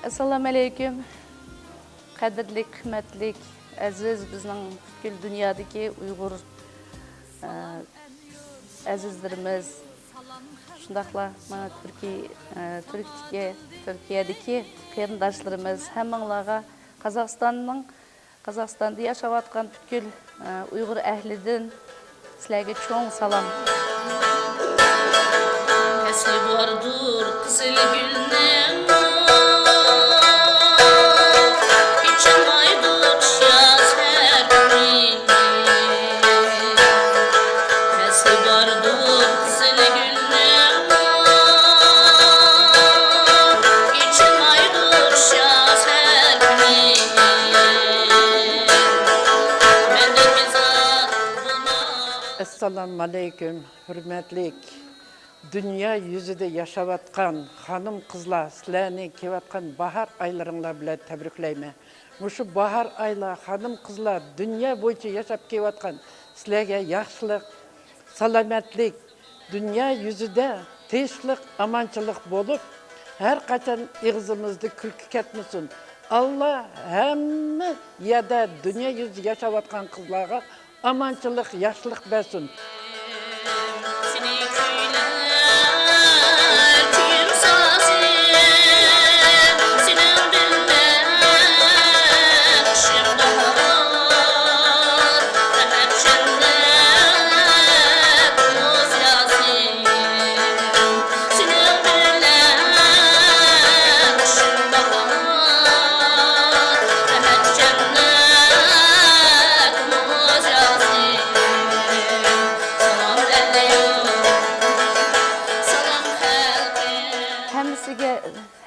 Assalamu alaikum. Qadrli, qimmatli, aziz bizning butkul dunyodagi Uyg'ur azizlarimiz, shundaqla mana Turkiyadagi qarindoshlarimiz, hammanglarga Qozog'istonda yashayotgan butkul Uyg'ur ahlidan sizlarga cho'ng salom. Assalamu alaikum, hürmetlik. Dünya yüzüde yaşavatkan hanım kızlar, sizlerni kevatkan bahar aylarınla bile tebrikleyme. Muşu bahar ayla hanım kızlar dünya boyunca yaşap kevatkan sizlerge yaxşılık, salametlik, dünya yüzüde teşlik, amançılık bolup her kaçan ağzımızda külkü ketmesin. Allah hem ya da dünya yüzü yaşavatkan kızlara amançılık, yaşlılık versin.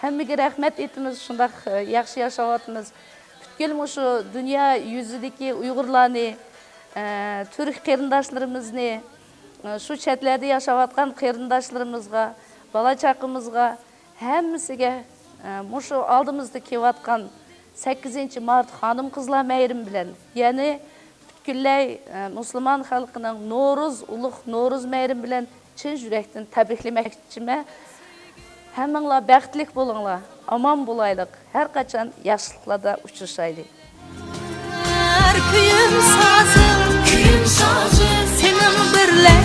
Hammaga rahmat etimiz, shundaq yaxshi yashayapmiz. Butkul shu dunyo yuzidagi Uyg'urlarni, turk qarindoshlarimizni, shu chetlarda yashayotgan qarindoshlarimizga, bola chaqimizga, hammasiga shu oldimizda kelayotgan 8-mart xonim qizlar bayrami bilan, ya'ni butkul musulmon xalqining ulug' No'ruz bayrami bilan chin yurakdan tabriklamoqchiman. Hammanglar baxtlik bo'linglar, omon bo'laylik, har qachon yaxshiliklarda uchrashaylik. Kuyim sozim, senin birle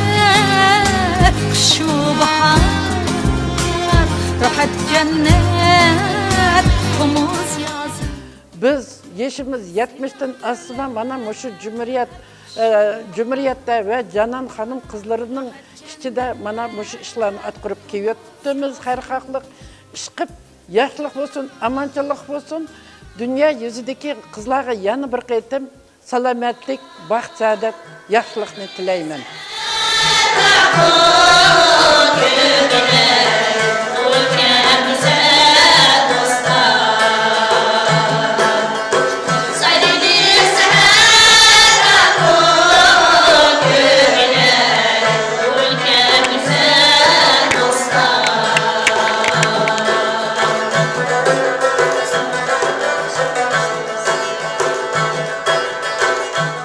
qish va bahor, rohat cennet, umuz yazim. Biz yaşımız 70'ten aslında mana şu Cumhuriyet'te ve Canan Hanım kızlarının içinde mana şu işlerini atqırıp kiyotimiz, her haklık işkip, yaşlılık olsun, amançılık olsun, dünya yüzündeki kızlara yanı bir kayıtım, salametlik, baxt, saadet, yaşlılıkını tileymen.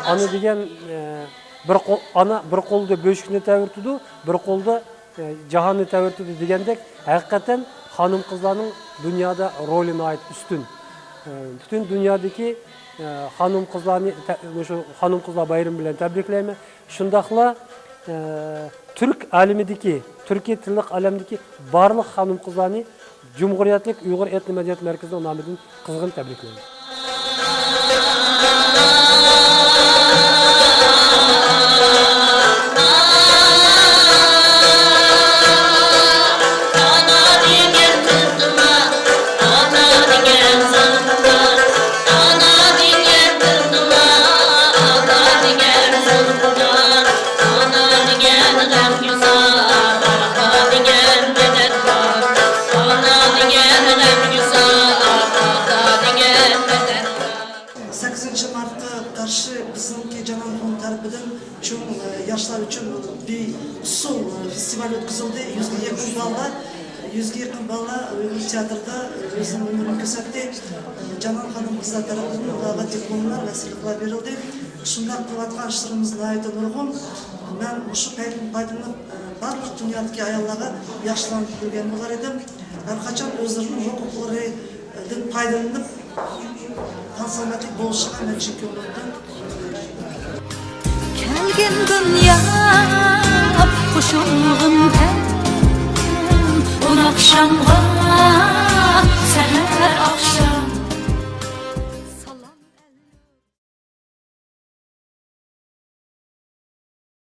Ana degan ana bir qo'lda böşkni təvirtidi, bir qo'lda jahonni təvirtidi degandek, haqiqatan xonim qizlarning dunyoda rolini ait üstün. Bütün dünyadaki xonim qizlarni shu xonim qizlar bayrami bilan tabriklayman. Shundaqla Türk alemidagi, Türkiye tillik alemdagi barliq xonim qizlarni Cumhuriyetlik Uyg'ur etnik madaniyat markazining nomidan qizg'in tabriklayman. Yaşlar için bir usul festival ötküzüldü. 100'ge yakın balla Uyghur tiyatrda özünün ömrünü gösterdi. Canan Hanım kızlar tarafından ularga diplomlar ve sırlıklar verildi. Şundan kıvatkan işlerimizin ayda nurgun. Ben şu paydını barlık dünyadaki ayarlara yaşlanıp bilgen bular edim. Erkaçan özlerinin hukuklarından paydalanıp tansiyometrik boğuşuğa ben çekiyor oldum. Kelgin dünya Kuşulğun hem On akşamga